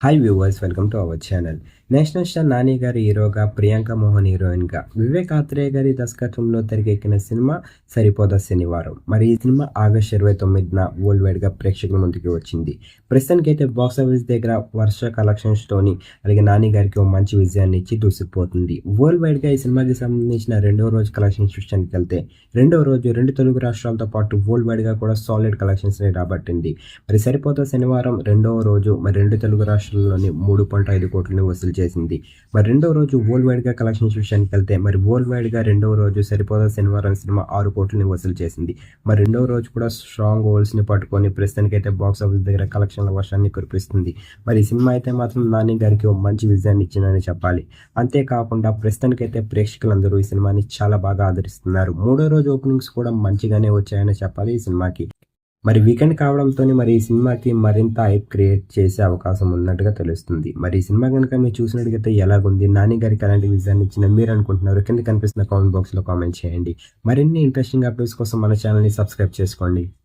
Hi viewers, welcome to our channel. National star Nani గారి హీరోగా, ప్రియాంక మోహన్ హీరోయిన్గా, వివేక్ ఆత్రేయ గారి దర్శకత్వంలో తెరకెక్కిన సినిమా సరిపోదా శనివారం. మరి ఈ సినిమా ఆగస్టు 29న వరల్డ్ వైడ్గా ప్రేక్షకుల ముందుకు వచ్చింది. ప్రస్తుతానికి అయితే బాక్సాఫీస్ దగ్గర వర్ష కలెక్షన్స్తోని అలాగే నాని గారికి ఒక మంచి విజయాన్ని ఇచ్చి దూసుకుపోతుంది. వరల్డ్ వైడ్గా ఈ సినిమాకి సంబంధించిన రెండవ రోజు కలెక్షన్స్ విషయానికి వెళ్తే, రెండవ రోజు రెండు తెలుగు రాష్ట్రాలతో పాటు వరల్డ్ వైడ్గా కూడా సాలిడ్ కలెక్షన్స్ని రాబట్టింది. మరి సరిపోదా శనివారం రెండవ రోజు రెండు తెలుగు రాష్ట్రాల్లోని 3.5 కోట్లని వసూలు చేసింది. మరి రెండవ రోజు వరల్డ్ వైడ్గా కలెక్షన్స్ విషయానికి వెళ్తే, మరి వరల్డ్ వైడ్గా రెండవ రోజు సరిపోదా శనివారం సినిమా 6 కోట్లని వసూలు చేసింది. మరి రెండవ రోజు కూడా స్ట్రాంగ్ హోల్స్ని పట్టుకొని ప్రస్తుతానికైతే బాక్స్ ఆఫీస్ దగ్గర కలెక్షన్ల వర్షాన్ని కురిపిస్తుంది. మరి ఈ సినిమా అయితే మాత్రం నాని గారికి ఒక మంచి విజయాన్ని ఇచ్చిందని చెప్పాలి. అంతేకాకుండా ప్రస్తుతానికైతే ప్రేక్షకులందరూ ఈ సినిమాని చాలా బాగా ఆదరిస్తున్నారు. మూడో రోజు ఓపెనింగ్స్ కూడా మంచిగానే వచ్చాయని చెప్పాలి ఈ సినిమాకి. మరి వీకెండ్ కావడంతోని మరి ఈ సినిమాకి మరింత హైప్ క్రియేట్ చేసే అవకాశం ఉన్నట్టుగా తెలుస్తుంది. మరి ఈ సినిమా గనుక మీరు చూసినట్టుగైతే ఎలాగుంది, నాని గారికి ఎలాంటి విజయాన్ని ఇచ్చిందని మీరు అనుకుంటున్నారు? కింద కనిపిస్తున్న కామెంట్ బాక్స్‌లో కామెంట్ చేయండి. మరిన్ని ఇంట్రెస్టింగ్ అప్డేట్స్ కోసం మన ఛానల్‌ని సబ్స్క్రైబ్ చేసుకోండి.